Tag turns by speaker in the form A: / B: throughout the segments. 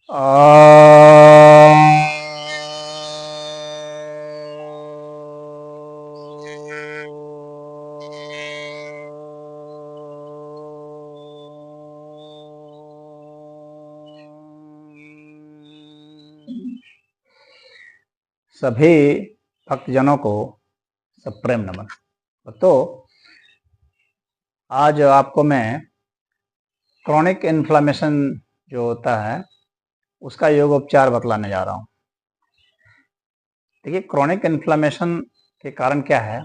A: सभी भक्तजनों को सप्रेम नमन। तो आज आपको मैं क्रॉनिक इन्फ्लामेशन जो होता है उसका योगोपचार बतलाने जा रहा हूँ। देखिए, क्रॉनिक इन्फ्लामेशन के कारण क्या है,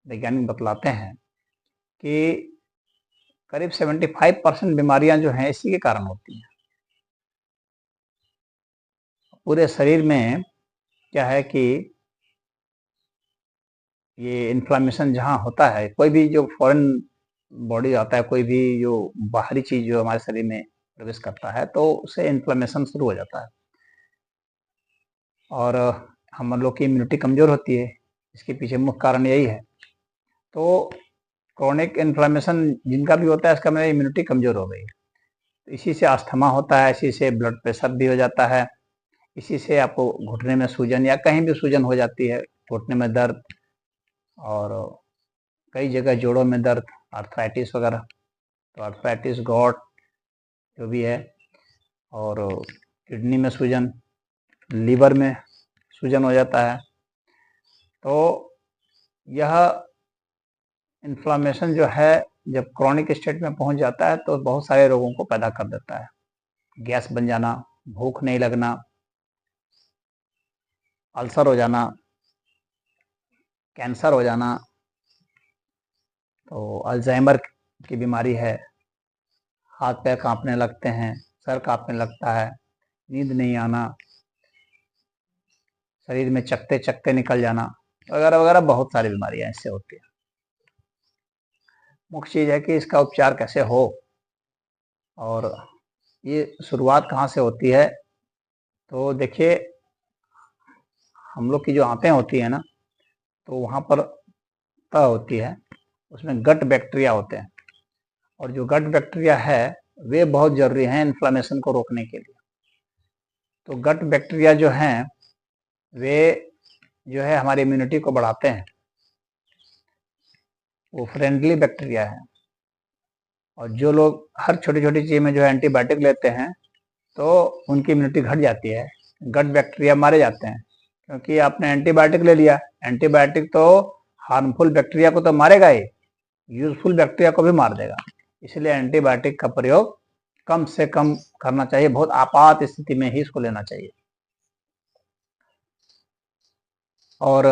A: वैज्ञानिक बतलाते हैं कि करीब 75% बीमारियां जो हैं इसी के कारण होती हैं। पूरे शरीर में क्या है कि ये इन्फ्लामेशन जहाँ होता है, कोई भी जो फॉरेन बॉडी आता है, कोई भी जो बाहरी चीज जो हमारे शरीर में प्रवेश करता है तो उससे इन्फ्लामेशन शुरू हो जाता है और हम लोग की इम्यूनिटी कमजोर होती है। इसके पीछे मुख्य कारण यही है। तो क्रॉनिक इन्फ्लामेशन जिनका भी होता है, इसका मतलब इम्यूनिटी कमजोर हो गई। तो इसी से अस्थमा होता है, इसी से ब्लड प्रेशर भी हो जाता है, इसी से आपको घुटने में सूजन या कहीं भी सूजन हो जाती है, घुटने में दर्द और कई जगह जोड़ों में दर्द, आर्थराइटिस वगैरह। तो आर्थराइटिस, गॉट जो भी है, और किडनी में सूजन, लीवर में सूजन हो जाता है। तो यह इन्फ्लामेशन जो है जब क्रॉनिक स्टेट में पहुंच जाता है तो बहुत सारे रोगों को पैदा कर देता है। गैस बन जाना, भूख नहीं लगना, अल्सर हो जाना, कैंसर हो जाना, तो अल्जाइमर की बीमारी है, हाथ पैर कांपने लगते हैं, सर कांपने लगता है, नींद नहीं आना, शरीर में चकते चकते निकल जाना वगैरह वगैरह, बहुत सारी बीमारियां इससे होती है। मुख्य चीज है कि इसका उपचार कैसे हो और ये शुरुआत कहाँ से होती है। तो देखिए, हम लोग की जो आंतें होती है ना, तो वहाँ पर तह होती है, उसमें गट बैक्टीरिया होते हैं, और जो गट बैक्टीरिया है वे बहुत जरूरी हैं इन्फ्लामेशन को रोकने के लिए। तो गट बैक्टीरिया जो हैं वे जो है हमारी इम्यूनिटी को बढ़ाते हैं, वो फ्रेंडली बैक्टीरिया है। और जो लोग हर छोटी छोटी चीज में जो है एंटीबायोटिक लेते हैं तो उनकी इम्यूनिटी घट जाती है, गट बैक्टीरिया मारे जाते हैं, क्योंकि आपने एंटीबायोटिक ले लिया। एंटीबायोटिक तो हार्मफुल बैक्टीरिया को तो मारेगा ही, यूजफुल बैक्टीरिया को भी मार देगा। इसलिए एंटीबायोटिक का प्रयोग कम से कम करना चाहिए, बहुत आपात स्थिति में ही इसको लेना चाहिए। और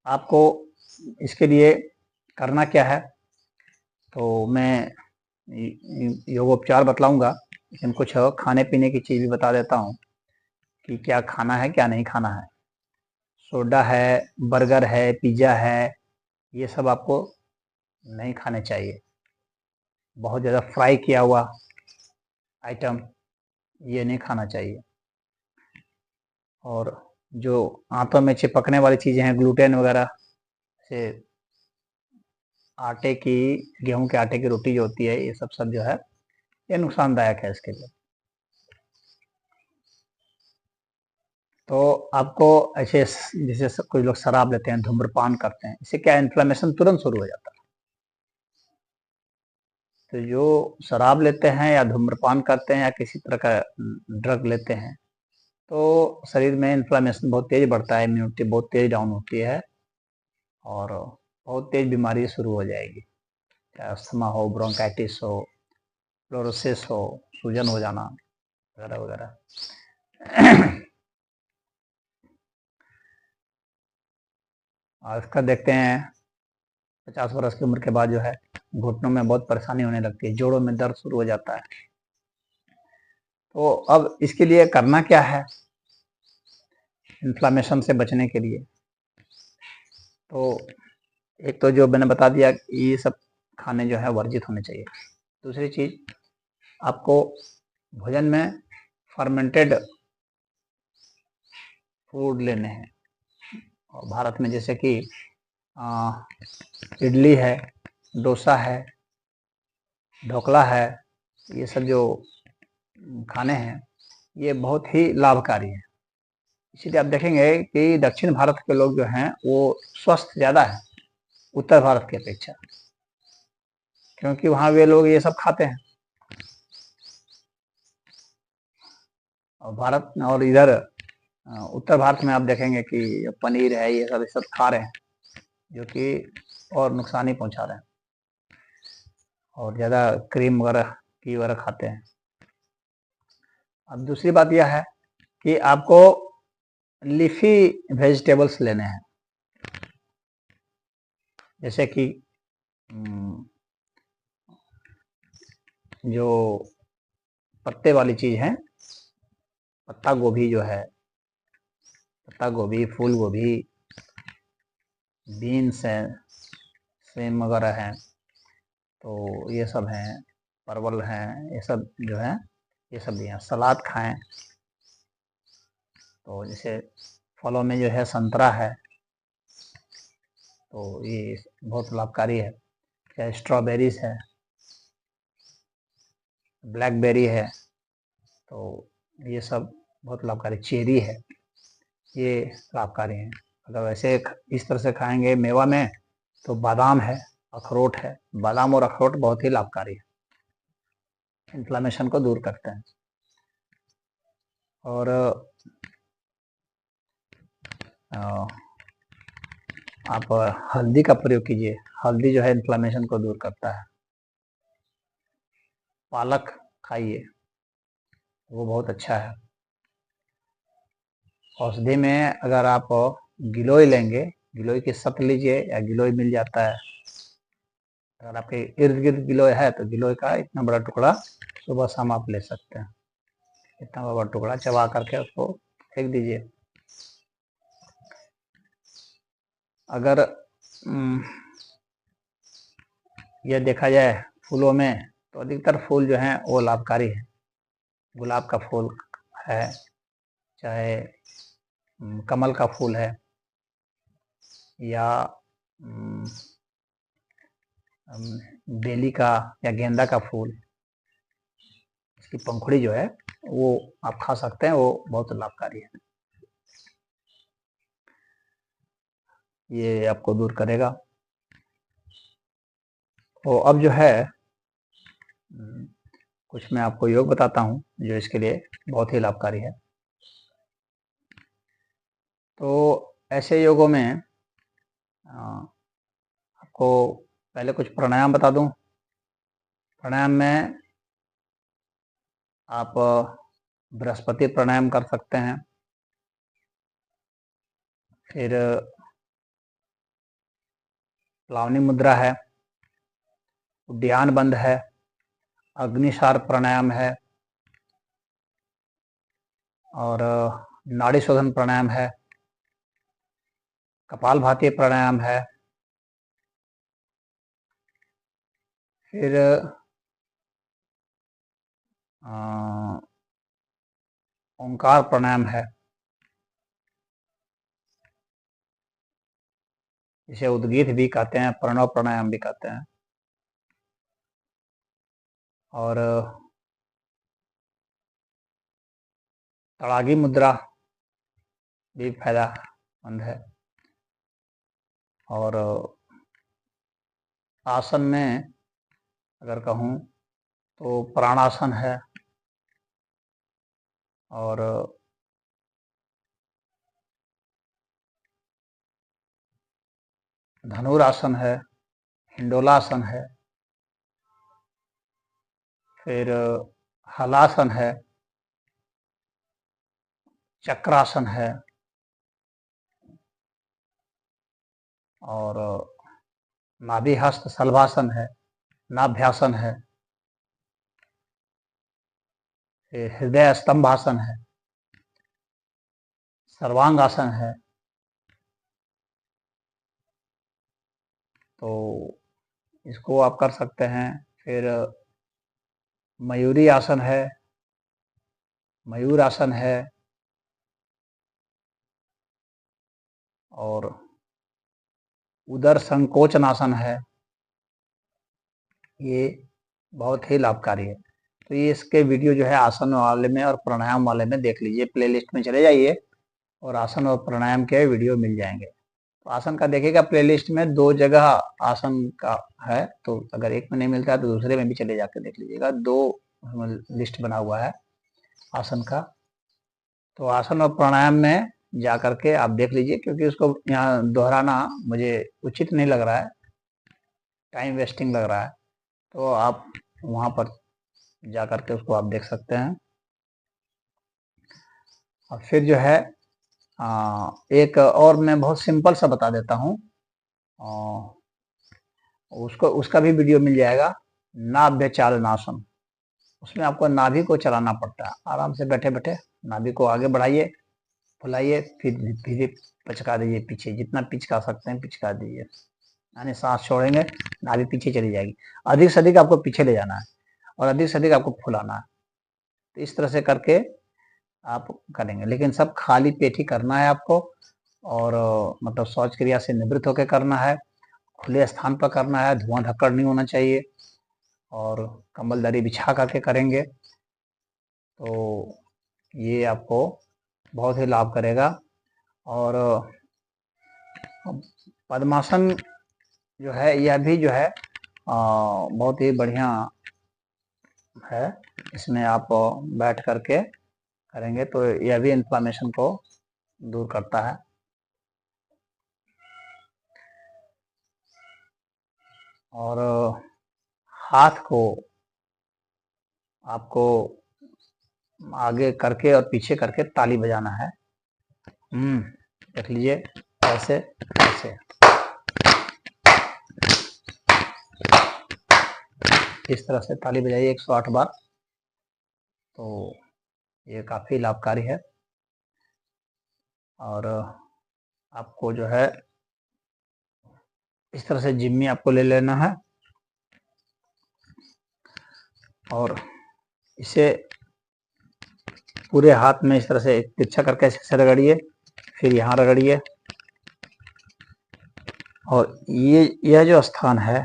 A: आपको इसके लिए करना क्या है, तो मैं योगोपचार बतलाऊंगा, लेकिन कुछ खाने पीने की चीज भी बता देता हूँ कि क्या खाना है क्या नहीं खाना है। सोडा है, बर्गर है, पिज्जा है, ये सब आपको नहीं खाने चाहिए। बहुत ज़्यादा फ्राई किया हुआ आइटम ये नहीं खाना चाहिए। और जो आंतों में चिपकने वाली चीज़ें हैं, ग्लूटेन वगैरह से, आटे की, गेहूं के आटे की रोटी जो होती है, ये सब जो है ये नुकसानदायक है इसके लिए। तो आपको ऐसे, जैसे कुछ लोग शराब लेते हैं, धूम्रपान करते हैं, इससे क्या इन्फ्लेमेशन तुरंत शुरू हो जाता है। तो जो शराब लेते हैं या धूम्रपान करते हैं या किसी तरह का ड्रग लेते हैं तो शरीर में इन्फ्लेमेशन बहुत तेज बढ़ता है, इम्यूनिटी बहुत तेज डाउन होती है और बहुत तेज बीमारी शुरू हो जाएगी, चाहे अस्थमा हो, ब्रोंकाइटिस हो, फ्लोरोसिस हो, सूजन हो जाना वगैरह वगैरह। और इसका देखते हैं 50 वर्ष की उम्र के बाद जो है घुटनों में बहुत परेशानी होने लगती है, जोड़ों में दर्द शुरू हो जाता है। तो अब इसके लिए करना क्या है इन्फ्लामेशन से बचने के लिए, तो एक तो जो मैंने बता दिया, ये सब खाने जो है वर्जित होने चाहिए। दूसरी चीज, आपको भोजन में फर्मेंटेड फूड लेने हैं। और भारत में जैसे कि इडली है, डोसा है, ढोकला है, ये सब जो खाने हैं ये बहुत ही लाभकारी है। इसीलिए आप देखेंगे कि दक्षिण भारत के लोग जो हैं वो स्वस्थ ज़्यादा है उत्तर भारत की अपेक्षा, क्योंकि वहाँ वे लोग ये सब खाते हैं। और भारत और इधर उत्तर भारत में आप देखेंगे कि पनीर है, ये सब खा रहे हैं, जो कि और नुकसान ही पहुंचा रहे हैं, और ज़्यादा क्रीम वगैरह की वगैरह खाते हैं। अब दूसरी बात यह है कि आपको लीफी वेजिटेबल्स लेने हैं, जैसे कि जो पत्ते वाली चीज़ है, पत्ता गोभी जो है, पत्ता गोभी, फूल गोभी, बीन्स हैं, सेम वगैरह हैं, तो ये सब हैं, परवल हैं, ये सब जो है ये सब भी हैं। सलाद खाएं, तो जैसे फलों में जो है संतरा है, तो ये बहुत लाभकारी है। चाहे स्ट्रॉबेरीज है, ब्लैकबेरी है, तो ये सब बहुत लाभकारी। चेरी है, ये लाभकारी हैं। अगर वैसे इस तरह से खाएंगे मेवा में, तो बादाम है, अखरोट है। बादाम और अखरोट बहुत ही लाभकारी है, इन्फ्लेमेशन को दूर करते हैं। और आप हल्दी का प्रयोग कीजिए, हल्दी जो है इन्फ्लेमेशन को दूर करता है। पालक खाइए, वो बहुत अच्छा है। औषधि में अगर आप गिलोय लेंगे, गिलोय की सत लीजिए, या गिलोय मिल जाता है, अगर आपके इर्द गिर्द गिलोय है तो गिलोय का इतना बड़ा टुकड़ा सुबह शाम आप ले सकते हैं। इतना बड़ा टुकड़ा चबा करके उसको फेंक दीजिए। अगर यह देखा जाए फूलों में, तो अधिकतर फूल जो हैं वो लाभकारी है। गुलाब का फूल है, चाहे कमल का फूल है, या बेली का या गेंदा का फूल, इसकी पंखुड़ी जो है वो आप खा सकते हैं, वो बहुत लाभकारी है। ये आपको दूर करेगा। तो अब जो है कुछ मैं आपको योग बताता हूँ जो इसके लिए बहुत ही लाभकारी है। तो ऐसे योगों में आपको पहले कुछ प्राणायाम बता दूं। प्राणायाम में आप बृहस्पति प्राणायाम कर सकते हैं, फिर प्लावनी मुद्रा है, उद्यान बंद है, अग्निसार प्राणायाम है, और नाड़ी शोधन प्राणायाम है, कपालभाति प्राणायाम है, फिर ओंकार प्राणायाम है, इसे उद्गीत भी कहते हैं, प्रणव प्राणायाम भी कहते हैं। और तड़ागी मुद्रा भी फायदामंद है। और आसन में अगर कहूँ तो प्राणासन है, और धनुरासन है, हिंडोलासन है, फिर हलासन है, चक्रासन है, और नाभि हस्त सल्भासन है, नाभ्यासन है, फिर हृदय स्तंभासन है, सर्वांगासन है। तो इसको आप कर सकते हैं। फिर मयूरी आसन है, मयूर आसन है, और उदर संकोचन आसन है। ये बहुत ही लाभकारी है। तो ये इसके वीडियो जो है आसन वाले में और प्राणायाम वाले में देख लीजिए, प्लेलिस्ट में चले जाइए और आसन और प्राणायाम के वीडियो मिल जाएंगे। तो आसन का देखिएगा प्लेलिस्ट में 2 जगह आसन का है, तो अगर एक में नहीं मिलता है तो दूसरे में भी चले जाकर देख लीजिएगा, 2 लिस्ट बना हुआ है आसन का। तो आसन और प्राणायाम में जा करके आप देख लीजिए, क्योंकि उसको यहाँ दोहराना मुझे उचित नहीं लग रहा है, टाइम वेस्टिंग लग रहा है। तो आप वहाँ पर जा करके उसको आप देख सकते हैं। और फिर जो है एक और मैं बहुत सिंपल सा बता देता हूँ, उसका भी वीडियो मिल जाएगा, नाभ्य चालनासन। उसमें आपको नाभि को चलाना पड़ता है, आराम से बैठे बैठे नाभि को आगे बढ़ाइए, फुलाइए, फिर धीरे पिचका दीजिए पीछे, जितना पिचका सकते हैं पिचका दीजिए, यानी सांस छोड़ेंगे नाभि पीछे चली जाएगी। अधिक से अधिक आपको पीछे ले जाना है और अधिक से अधिक आपको फुलाना है। तो इस तरह से करके आप करेंगे, लेकिन सब खाली पेट ही करना है आपको, और मतलब शौच क्रिया से निवृत्त होकर करना है, खुले स्थान पर करना है, धुआं धक्कड़ नहीं होना चाहिए, और कंबल दरी बिछा करके करेंगे तो ये आपको बहुत ही लाभ करेगा। और पद्मासन जो है यह भी जो है बहुत ही बढ़िया है, इसमें आप बैठ करके करेंगे तो यह भी इन्फ्लामेशन को दूर करता है। और हाथ को आपको आगे करके और पीछे करके ताली बजाना है। देख लीजिए, ऐसे ऐसे इस तरह से ताली बजाइए 108 बार, तो ये काफ़ी लाभकारी है। और आपको जो है इस तरह से जिम्मी आपको ले लेना है और इसे पूरे हाथ में इस तरह से तिरछा करके ऐसे रगड़िए, फिर यहाँ रगड़िए, और यह जो स्थान है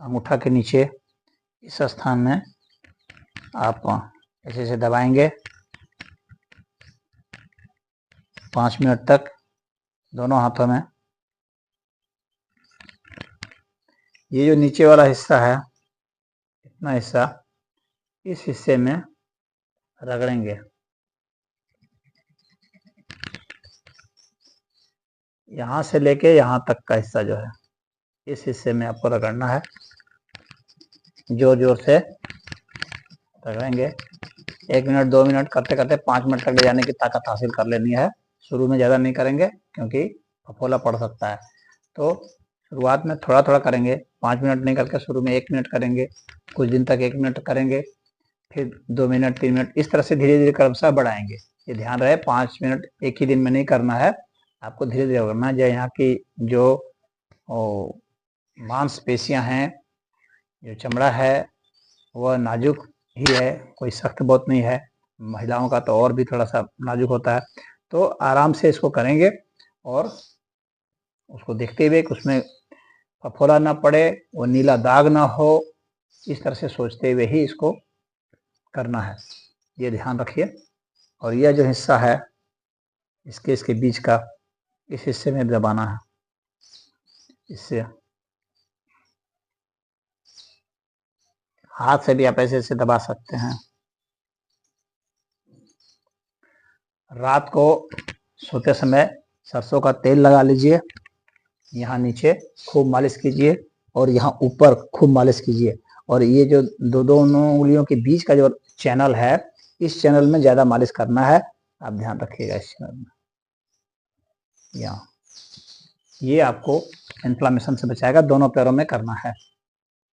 A: अंगूठा के नीचे, इस स्थान में आप ऐसे ऐसे दबाएंगे 5 मिनट तक दोनों हाथों में। ये जो नीचे वाला हिस्सा है, इतना हिस्सा, इस हिस्से में रगड़ेंगे, यहाँ से लेके यहाँ तक का हिस्सा जो है, इस हिस्से में आपको रगड़ना है, जोर जोर से रगड़ेंगे। 1 मिनट 2 मिनट करते करते 5 मिनट तक ले जाने की ताकत हासिल कर लेनी है। शुरू में ज़्यादा नहीं करेंगे क्योंकि फफोला पड़ सकता है, तो शुरुआत में थोड़ा थोड़ा करेंगे, 5 मिनट नहीं करके शुरू में 1 मिनट करेंगे, कुछ दिन तक 1 मिनट करेंगे, फिर 2 मिनट 3 मिनट, इस तरह से धीरे धीरे क्रमशः बढ़ाएंगे। ये ध्यान रहे 5 मिनट एक ही दिन में नहीं करना है, आपको धीरे धीरे करना है। जो यहाँ की जो मांसपेशियाँ हैं, जो चमड़ा है वह नाजुक ही है, कोई सख्त बहुत नहीं है, महिलाओं का तो और भी थोड़ा सा नाजुक होता है। तो आराम से इसको करेंगे और उसको देखते हुए कि उसमें फफोला ना पड़े, वो नीला दाग ना हो, इस तरह से सोचते हुए ही इसको करना है, ये ध्यान रखिए। और यह जो हिस्सा है इसके बीच का, इस हिस्से में दबाना है, इससे हाथ से भी आप ऐसे ऐसे दबा सकते हैं। रात को सोते समय सरसों का तेल लगा लीजिए, यहाँ नीचे खूब मालिश कीजिए और यहाँ ऊपर खूब मालिश कीजिए, और ये जो दोनों उंगलियों के बीच का जो चैनल है, इस चैनल में ज़्यादा मालिश करना है, आप ध्यान रखिएगा इस चैनल में। यहाँ ये आपको इन्फ्लामेशन से बचाएगा, दोनों पैरों में करना है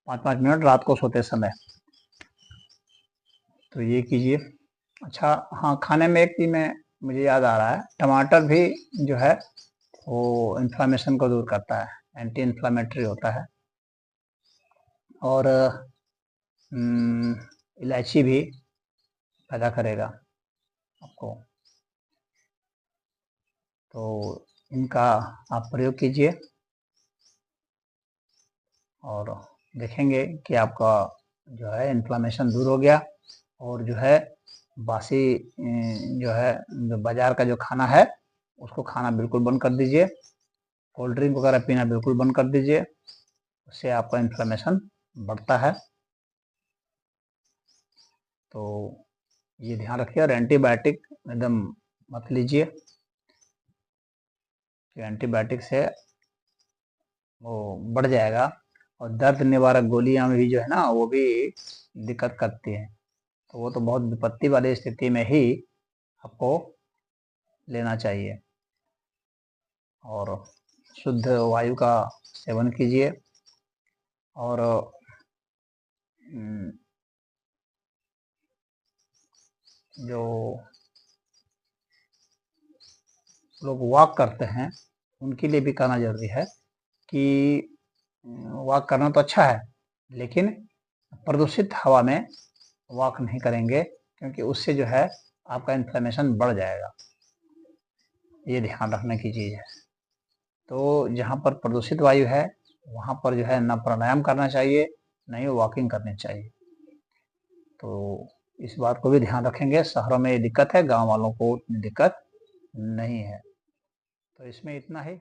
A: 5-5 मिनट रात को सोते समय, तो ये कीजिए। अच्छा हाँ, खाने में एक चीज़ में मुझे याद आ रहा है, टमाटर भी जो है वो इन्फ्लामेशन को दूर करता है, एंटी इन्फ्लामेटरी होता है। और इलायची भी पैदा करेगा आपको, तो इनका आप प्रयोग कीजिए और देखेंगे कि आपका जो है इन्फ्लामेशन दूर हो गया। और जो है बासी जो है जो बाजार का जो खाना है उसको खाना बिल्कुल बंद कर दीजिए। कोल्ड ड्रिंक वगैरह पीना बिल्कुल बंद कर दीजिए, उससे आपका इन्फ्लेमेशन बढ़ता है। तो ये ध्यान रखिए। और एंटीबायोटिक एकदम मत लीजिए, कि एंटीबायोटिक से वो बढ़ जाएगा। और दर्द निवारक गोलियां भी जो है ना वो भी दिक्कत करती हैं, तो वो तो बहुत विपत्ति वाली स्थिति में ही आपको लेना चाहिए। और शुद्ध वायु का सेवन कीजिए। और जो लोग वॉक करते हैं उनके लिए भी कहना जरूरी है कि वॉक करना तो अच्छा है, लेकिन प्रदूषित हवा में वॉक नहीं करेंगे, क्योंकि उससे जो है आपका इन्फ्लेमेशन बढ़ जाएगा। ये ध्यान रखने की चीज़ है। तो जहाँ पर प्रदूषित वायु है वहाँ पर जो है ना प्राणायाम करना चाहिए, ना ही वॉकिंग करनी चाहिए। तो इस बात को भी ध्यान रखेंगे। शहरों में ये दिक्कत है, गांव वालों को दिक्कत नहीं है। तो इसमें इतना ही।